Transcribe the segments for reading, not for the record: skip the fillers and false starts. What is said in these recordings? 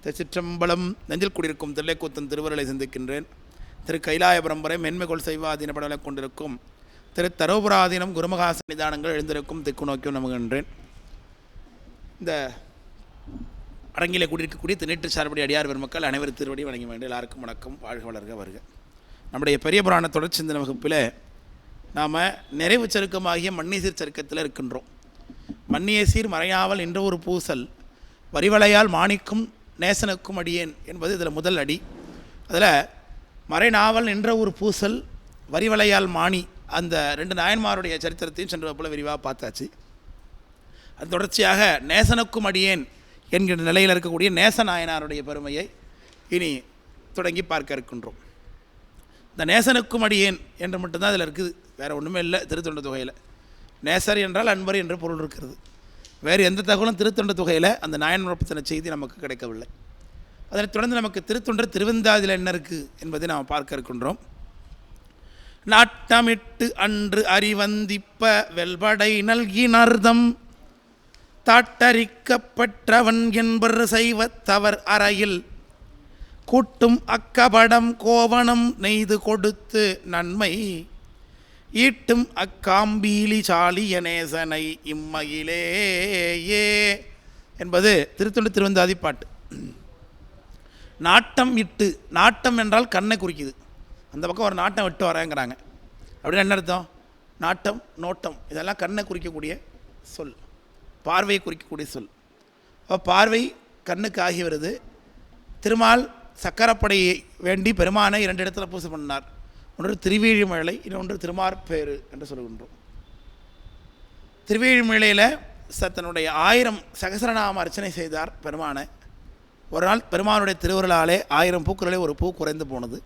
திருச்சிற்றம்பலம். நெஞ்சில் குடியிருக்கும் தில்லைக்கூத்தன் திருவருளை சிந்திக்கின்றேன். திரு கைலாய பரம்பரை மென்மைகொள் செய்வாதீன படலை கொண்டிருக்கும் திரு தரோபுராதீனம் குருமகாச நிதானங்கள் எழுந்திருக்கும் திக்கு நோக்கியும் நம்புகின்றேன். இந்த அரங்கிலே கூடியிருக்கக்கூடிய திணற்று சார்படி அடியார் பெருமக்கள் அனைவரும் திருவடி வணங்கி வேண்டிய எல்லாருக்கும் வணக்கம். வாழ்க வளர்க வருக. நம்முடைய பெரிய புராண தொடர் சிந்தனை வகுப்பில் நாம் நிறைவு சருக்கமாகிய மன்னிசீர் சருக்கத்தில் இருக்கின்றோம். மன்னிய சீர் மறையாவல் என்ற ஒரு பூசல் வரிவளையால் மாணிக்கும் நேசனுக்கும் அடியேன் என்பது இதில் முதல் அடி. அதில் மறைநாவல் என்ற ஒரு பூசல், வரிவளையால் மாணி, அந்த ரெண்டு நாயன்மாருடைய சரித்திரத்தையும் சென்ற போல விரிவாக பார்த்தாச்சு. அது தொடர்ச்சியாக நேசனுக்கும் அடியேன் என்கிற நிலையில் இருக்கக்கூடிய நேச நாயனாருடைய பெருமையை இனி தொடங்கி பார்க்க இருக்கின்றோம். இந்த நேசனுக்கும் அடியேன் என்று மட்டும்தான் அதில் இருக்குது, வேறு ஒன்றுமே இல்லை. திருத்தொண்ட தொகையில் நேசர் என்றால் அன்பர் என்று பொருள் இருக்கிறது. வேறு எந்த தகவலும் திருத்தொண்ட தொகையில் அந்த நாயன்மார் பற்றின செய்தி நமக்கு கிடைக்கவில்லை. அதனைத் தொடர்ந்து நமக்கு திருத்தொண்டர் திருவெந்தாதியில் என்ன இருக்குது என்பதை நாம் பார்க்க இருக்கின்றோம். நாட்டமிட்டு அன்று அறிவந்திப்ப வெல்படை நல்கினர்தம் தாட்டரிக்கப்பெற்றவன் என்பர் செய்வத்தவர் அறையில் கூட்டும் அக்கபடம் கோவணம் நெய்து கொடுத்து நன்மை ஈட்டும் அக்காம்பீலி சாலிய நேசனை இம்மையிலேயே என்பது திருத்தொண்ட திருவந்தாதி பாட்டு. நாட்டம் இட்டு, நாட்டம் என்றால் கண்ணை குறிக்குது. அந்த பக்கம் ஒரு நாட்டம் விட்டு வரேங்கிறாங்க. அப்படின்னு என்ன அர்த்தம்? நாட்டம், நோட்டம் இதெல்லாம் கண்ணை குறிக்கக்கூடிய சொல், பார்வையை குறிக்கக்கூடிய சொல். அப்போ பார்வை கண்ணுக்கு ஆகி வருது. திருமால் சக்கரப்படையை வேண்டி பெருமானை 2 இடத்துல பூசை பண்ணார். ஒன்று திருவேழிமலை, இன்னொன்று திருமார்பேறு என்று சொல்கின்றோம். திருவேழிமலையில் தன்னுடைய 1000 சகசரநாம அர்ச்சனை செய்தார் பெருமானை. ஒரு நாள் பெருமானுடைய திருவுருளாலே 1000 பூக்களிலே ஒரு பூ குறைந்து போனது.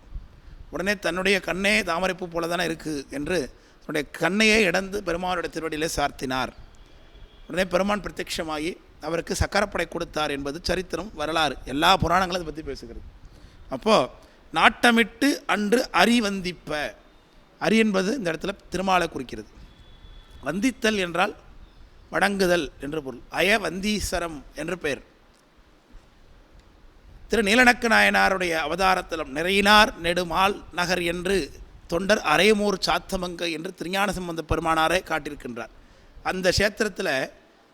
உடனே தன்னுடைய கண்ணே தாமரைப்பூ போல தானே இருக்குது என்று தன்னுடைய கண்ணையே இடந்து பெருமானுடைய திருவடியிலே சார்த்தினார். உடனே பெருமான் பிரத்யட்சமாகி அவருக்கு சக்கரப்படை கொடுத்தார் என்பது சரித்திரம், வரலாறு, எல்லா புராணங்களும் அதை பற்றி பேசுகிறது. அப்போது நாட்டமிட்டு அன்று அரி வந்திப்ப, அரி என்பது இந்த இடத்துல திருமாலை குறிக்கிறது. வந்தித்தல் என்றால் வணங்குதல் என்று பொருள். அய வந்தீஸ்வரம் என்று பெயர். திரு நீலநக்க நாயனாருடைய அவதாரத்தலம் நிறையினார் நெடுமால் நகர் என்று தொண்டர் அரையமூர் சாத்தமங்க என்று திருஞான சம்பந்த பெருமானாரே காட்டியிருக்கின்றார். அந்த கஷேத்திரத்தில்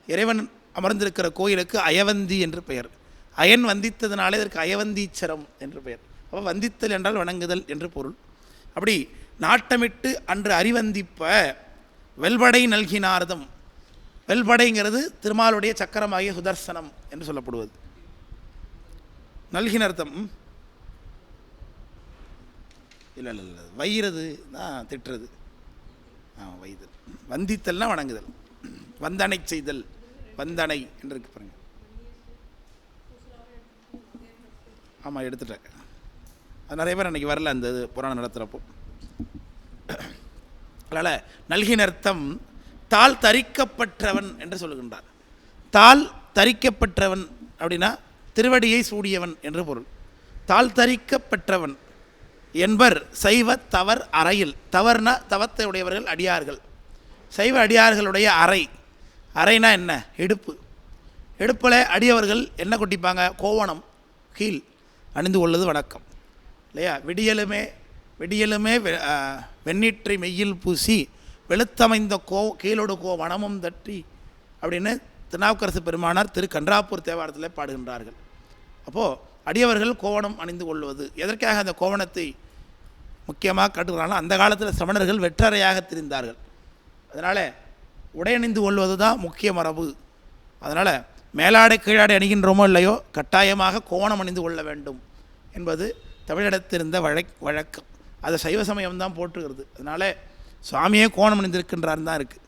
இறைவன் அமர்ந்திருக்கிற கோயிலுக்கு அயவந்தி என்று பெயர். அயன் வந்தித்ததுனாலே இதற்கு அயவந்தீச்சரம் என்று பெயர். அப்போ வந்தித்தல் என்றால் வணங்குதல் என்று பொருள். அப்படி நாட்டமிட்டு அன்று அறிவந்திப்ப வெல்படை நல்கினார்தம். வெல்படைங்கிறது திருமாலுடைய சக்கரமாகிய சுதர்சனம் என்று சொல்லப்படுவது. நல்கினர்த்தம் இல்லை இல்லை இல்லை, வைகிறது தான் திட்டுறது. வைதல், வந்தித்தல்னா வணங்குதல், வந்தனை செய்தல், வந்தனை என்று இருக்கு பாருங்க. ஆமாம், எடுத்துட்டேன். அது நிறைய பேர் அன்றைக்கி வரல அந்த புராணம் நடத்துகிறப்போ. அதனால் நல்கினர்த்தம் தாள் தரிக்கப்பட்டவன் என்று சொல்லுகின்றார். தாள் தரிக்கப்பட்டவன் அப்படின்னா திருவடியை சூடியவன் என்று பொருள். தாள் தரிக்கப்பட்டவன் என்பர் சைவ தவர் அறையில். தவறுனா தவத்தை உடையவர்கள் அடியார்கள். சைவ அடியார்களுடைய அறை. அறைனா என்ன? இடுப்பு. இடுப்பில் அடியவர்கள் என்ன கொட்டிப்பாங்க? கோவணம் கீழ் அணிந்து கொள்வது வணக்கம் இல்லையா? விடியலுமே வெண்ணீற்றை மெய்யில் பூசி வெளுத்தமைந்த கீழோடு வனமும் தட்டி அப்படின்னு திருநாவுக்கரசு பெருமானார் திரு கன்றாப்பூர் தேவாரத்தில் பாடுகின்றார்கள். அப்போது அடியவர்கள் கோவணம் அணிந்து கொள்வது எதற்காக? அந்த கோவணத்தை முக்கியமாக காட்டுகிறாங்கன்னா, அந்த காலத்தில் சமணர்கள் வெற்றறையாக திரிந்தார்கள். அதனால் உடையணிந்து கொள்வது தான் முக்கிய மரபு. அதனால் மேலாடை கீழாடை அணிகின்றோமோ இல்லையோ கட்டாயமாக கோவணம் அணிந்து கொள்ள வேண்டும் என்பது தமிழிடத்திருந்த வழக்கம். அதை சைவ சமயம் தான் போற்றுகிறது. அதனால் சுவாமியே கோவணம் அணிந்திருக்கின்றார் தான் இருக்குது.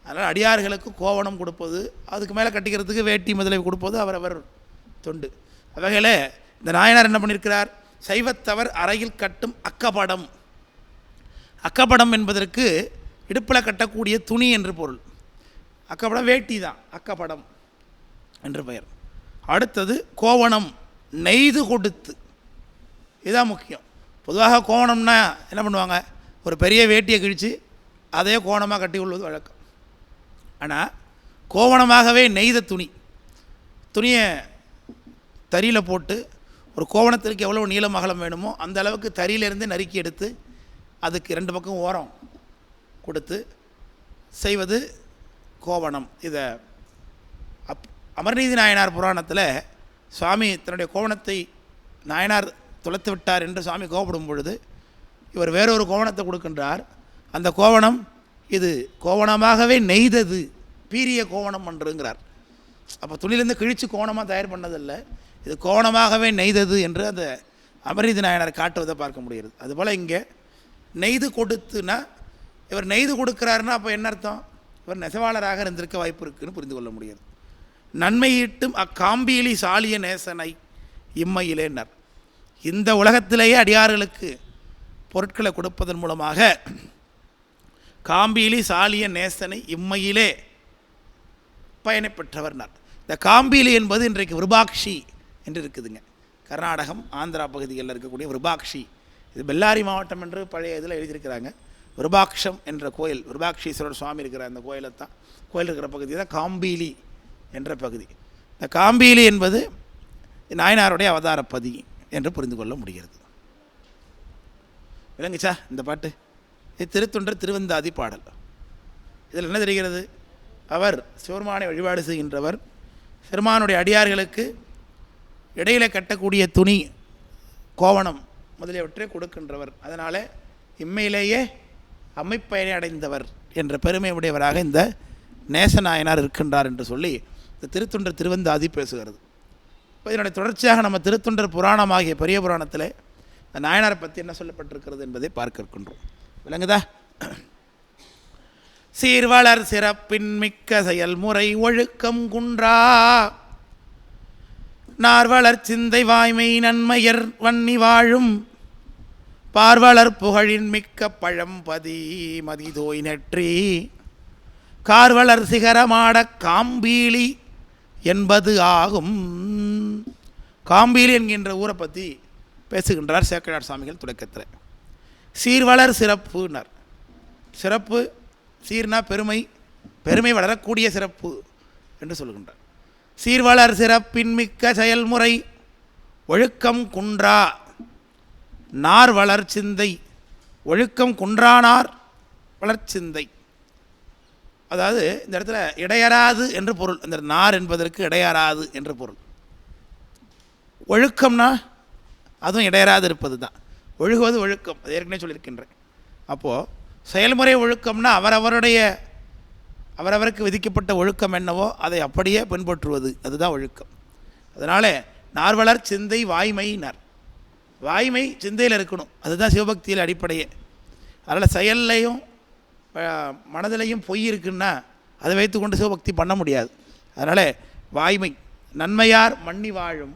அதனால் அடியார்களுக்கு கோவணம் கொடுப்பது, அதுக்கு மேலே கட்டிக்கிறதுக்கு வேட்டி முதலை கொடுப்பது அவரவர் தொண்டு. அவ்வகையில் இந்த நாயனார் என்ன பண்ணியிருக்கிறார்? சைவத்தவர் அறையில் கட்டும் அக்கபடம். அக்கபடம் என்பதற்கு இடுப்பில் கட்டக்கூடிய துணி என்று பொருள். அக்கப்படம் வேட்டி தான், அக்கப்படம் என்று பெயர். அடுத்தது கோவணம் நெய்து கொடுத்து. இதுதான் முக்கியம். பொதுவாக கோவணம்னா என்ன பண்ணுவாங்க? ஒரு பெரிய வேட்டியை கிழித்து அதே கோவணமாக கட்டி கொள்வது வழக்கம். ஆனால் கோவணமாகவே நெய்த துணியை தறியில் போட்டு ஒரு கோவணத்திற்கு எவ்வளோ நீளம் அகலம் வேணுமோ அந்த அளவுக்கு தறியிலேருந்து நறுக்கி எடுத்து அதுக்கு 2 பக்கம் ஓரம் கொடுத்து செய்வது கோவணம். இதை அமர்நீதி நாயனார் புராணத்தில் சுவாமி தன்னுடைய கோவணத்தை நாயனார் தொலைத்து விட்டார் என்று சுவாமி கோவப்படும் பொழுது இவர் வேறொரு கோவணத்தை கொடுக்கின்றார். அந்த கோவணம் இது கோவணமாகவே நெய்தது, பீரிய கோவணம் என்றுங்கிறார். அப்போ துணிலேருந்து கிழித்து கோவணமாக தயார் பண்ணதில்லை, இது கோவணமாகவே நெய்தது என்று அந்த அமர்நீதி நாயனார் காட்டுவதை பார்க்க முடிகிறது. அதுபோல் இங்கே நெய்து கொடுத்துனா இவர் நெய்து கொடுக்குறாருன்னா அப்போ என்ன அர்த்தம்? இவர் நெசவாளராக இருந்திருக்க வாய்ப்பு இருக்குதுன்னு புரிந்து கொள்ள முடியாது. நன்மையிட்டும் அக்காம்பியிலி சாலிய நேசனை இம்மையிலேனர். இந்த உலகத்திலேயே அடியார்களுக்கு பொருட்களை கொடுப்பதன் மூலமாக காம்பியிலி சாலிய நேசனை இம்மையிலே பயனை பெற்றவர்னார். இந்த காம்பியிலி என்பது இன்றைக்கு விருபாக்ஷி என்று இருக்குதுங்க. கர்நாடகம் ஆந்திரா பகுதிகளில் இருக்கக்கூடிய விருபாக்ஷி, இது பெல்லாரி மாவட்டம் என்று பழைய இதில் எழுதியிருக்கிறாங்க. விருபாக்ஷம் என்ற கோயில், விருபாக்ஷீஸ்வரர் சுவாமி இருக்கிற அந்த கோயிலை தான், கோயில் இருக்கிற பகுதி தான் காம்பீலி என்ற பகுதி. இந்த காம்பீலி என்பது நாயனாருடைய அவதாரப்பதி என்று புரிந்து கொள்ள முடிகிறது. விளங்குச்சா இந்த பாட்டு? இது திருத்தொண்டர் திருவந்தாதி பாடல். இதில் என்ன தெரிகிறது? அவர் சிவருமானை வழிபாடு செய்கின்றவர், பெருமானுடைய அடியார்களுக்கு இடையில கட்டக்கூடிய துணி, கோவணம் முதலியவற்றை கொடுக்கின்றவர். அதனால் இம்மையிலேயே அம்மைப்பயனை அடைந்தவர் என்ற பெருமை உடையவராக இந்த நேசநாயனார் இருக்கின்றார் என்று சொல்லி இந்த திருத்தொண்டர் திருவந்தாதி பேசுகிறது. இப்போ இதனுடைய தொடர்ச்சியாக நம்ம திருத்தொண்டர் புராணமாகிய பெரிய புராணத்தில் இந்த நாயனாரை பற்றி என்ன சொல்லப்பட்டிருக்கிறது என்பதை பார்க்க இருக்கின்றோம். விளங்குதா? சீர்வளர் சிறப்பின் மிக்க செயல்முறை ஒழுக்கம் குன்றா நார்வளர் சிந்தை வாய்மை நன்மையர் வன்னி வாழும் பார்வளர் புகழின் மிக்க பழம்பதி மதிதோய் நெற்றி கார்வளர் சிகரமாட காம்பீலி என்பது ஆகும். காம்பீலி என்கின்ற ஊரை பற்றி பேசுகின்றார் சேக்கிழார் சுவாமிகள் தொடக்கத்தில். சீர்வளர் சிறப்புனர். சிறப்பு, சீர்னா பெருமை, பெருமை வளரக்கூடிய சிறப்பு என்று சொல்கின்றார். சீர்வளர் சிறப்பின் மிக்க செயல்முறை ஒழுக்கம் குன்றா நார் வளர்ச்சிந்தை. ஒழுக்கம் குன்றானார் வளர்ச்சிந்தை. அதாவது இந்த இடத்துல இடையறாது என்று பொருள். இந்த நார் என்பதற்கு இடையறாது என்று பொருள். ஒழுக்கம்னா அதுவும் இடையறாது இருப்பது தான். ஒழுகுவது ஒழுக்கம், அது ஏற்கனவே சொல்லியிருக்கின்றேன். அப்போது செயல்முறை ஒழுக்கம்னா அவரவருக்கு விதிக்கப்பட்ட ஒழுக்கம் என்னவோ அதை அப்படியே பின்பற்றுவது, அதுதான் ஒழுக்கம். அதனால் நார்வளர் சிந்தை வாய்மையினர். வாய்மை சிந்தையில் இருக்கணும், அதுதான் சிவபக்தியில் அடிப்படையே. அதனால் செயல்லையும் மனதிலையும் பொய் இருக்குன்னா அதை வைத்துக்கொண்டு சிவபக்தி பண்ண முடியாது. அதனால் வாய்மை. நன்மையார் மன்னி வாழும்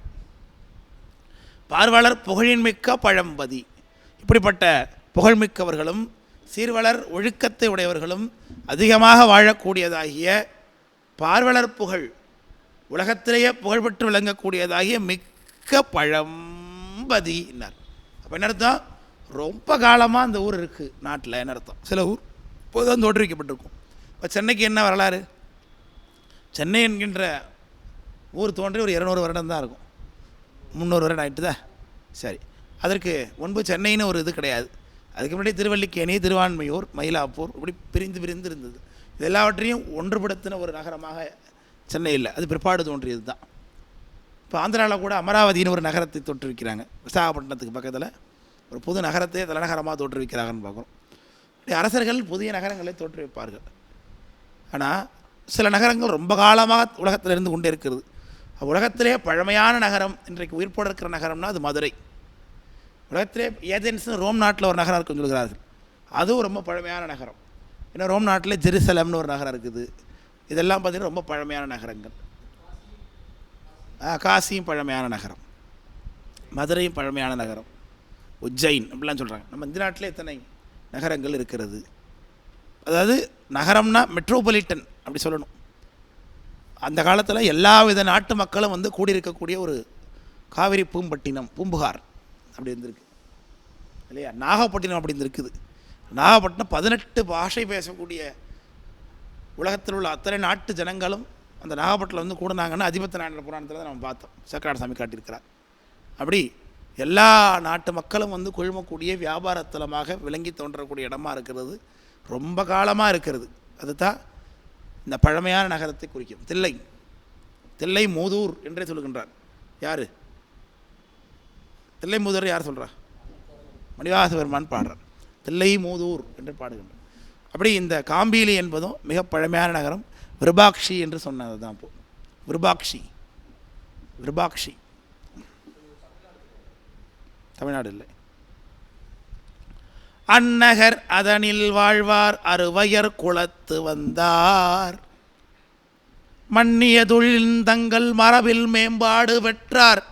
பார்வளர் புகழின் மிக்க பழம்பதி. இப்படிப்பட்ட புகழ்மிக்கவர்களும் சீர்வளர் ஒழுக்கத்தை உடையவர்களும் அதிகமாக வாழக்கூடியதாகிய பார்வளர் புகழ், உலகத்திலேயே புகழ்பெற்று விளங்கக்கூடியதாகிய மிக்க பழம்பதினார். அப்போ என்ன அர்த்தம்? ரொம்ப காலமாக அந்த ஊர் இருக்குது நாட்டில். என்ன அர்த்தம்? சில ஊர் இப்போதான் தோற்றுவிக்கப்பட்டிருக்கும். இப்போ சென்னைக்கு என்ன வரலாறு? சென்னை என்கின்ற ஊர் தோன்றி ஒரு 200 வருடம் தான் இருக்கும், 300 வருடம் ஆகிட்டு தான். சரி, அதற்கு முன்பு சென்னைன்னு ஒரு இது கிடையாது. அதுக்கு முன்னாடி திருவல்லிக்கேணி, திருவான்மையூர், மயிலாப்பூர் இப்படி பிரிந்து இருந்தது. இது எல்லாவற்றையும் ஒன்றுபடுத்தின ஒரு நகரமாக சென்னை இல்லை, அது பிற்பாடு தோன்றியது தான். இப்போ ஆந்திராவில் கூட அமராவதினு ஒரு நகரத்தை தோற்றுவிக்கிறாங்க. விசாகப்பட்டினத்துக்கு பக்கத்தில் ஒரு புது நகரத்தை தலைநகரமாக தோற்றுவிக்கிறாங்கன்னு பார்க்குறோம். அரசர்கள் புதிய நகரங்களை தோற்றுவிப்பார்கள். ஆனால் சில நகரங்கள் ரொம்ப காலமாக உலகத்தில் இருந்து கொண்டே இருக்கிறது. உலகத்திலே பழமையான நகரம் இன்றைக்கு உயிர்ப்போடு இருக்கிற நகரம்னா அது மதுரை. உலகத்திலே ஏதென்ஸ்னு ரோம் நாட்டில் ஒரு நகரம் இருக்குன்னு சொல்கிறார்கள், அதுவும் ரொம்ப பழமையான நகரம். இன்னும் ரோம் நாட்டில் ஜெருசலம்னு ஒரு நகரம் இருக்குது. இதெல்லாம் பார்த்திங்கன்னா ரொம்ப பழமையான நகரங்கள். காசியும் பழமையான நகரம், மதுரையும் பழமையான நகரம், உஜ்ஜைன் அப்படிலாம் சொல்கிறாங்க. நம்ம இந்த நாட்டில் எத்தனை நகரங்கள் இருக்கிறது. அதாவது நகரம்னா மெட்ரோபாலிட்டன் அப்படி சொல்லணும். அந்த காலத்தில் எல்லா வித நாட்டு மக்களும் வந்து கூடியிருக்கக்கூடிய ஒரு காவிரி பூம்பட்டினம், பூம்புகார் அப்படி இருந்திருக்கு இல்லையா. நாகப்பட்டினம் அப்படி இருந்திருக்குது. நாகப்பட்டினம் 18 பாஷை பேசக்கூடிய உலகத்தில் உள்ள அத்தனை நாட்டு ஜனங்களும் அந்த நாகப்பட்டில் வந்து கூடுனாங்கன்னு அதிபத்த நாயனர் புராணத்தில் தான் நம்ம பார்த்தோம், சேக்கராட சாமி காட்டியிருக்கிறார். அப்படி எல்லா நாட்டு மக்களும் வந்து குழுமக்கூடிய வியாபாரத்தலமாக விளங்கி தோன்றக்கூடிய இடமா இருக்கிறது, ரொம்ப காலமாக இருக்கிறது. அதுதான் இந்த பழமையான நகரத்தை குறிக்கும். தில்லை மூதூர் என்றே சொல்லுகின்றார். யார் தில்லை மூதூர்? யார் சொல்கிறா? மணிவாச பெருமான் பாடுறார். தில்லை மூதூர் என்று பாடுகின்றார். அப்படி இந்த காம்பீலி என்பதும் மிக பழமையான நகரம். விருபாக்ஷி என்று சொன்னது தான். இப்போ விருபாக்ஷி தமிழ்நாடு இல்லை. அந்நகர் அதனில் வாழ்வார் அறுவயர் குலத்து வந்தார், மன்னிய தொழில் தங்கள் மரபில் மேம்பாடு பெற்றார்,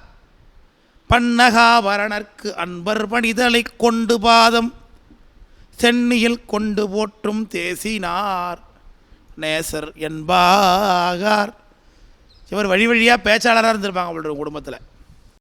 பன்னகாவரணர்க்கு அன்பர் பணிதலை கொண்டு பாதம் சென்னியில் கொண்டு போற்றும் தேசினார் நேசர் என்பாகார். இவர் வழி வழியாக பேச்சாளராக இருந்திருப்பாங்க அவங்களுடைய குடும்பத்தில்.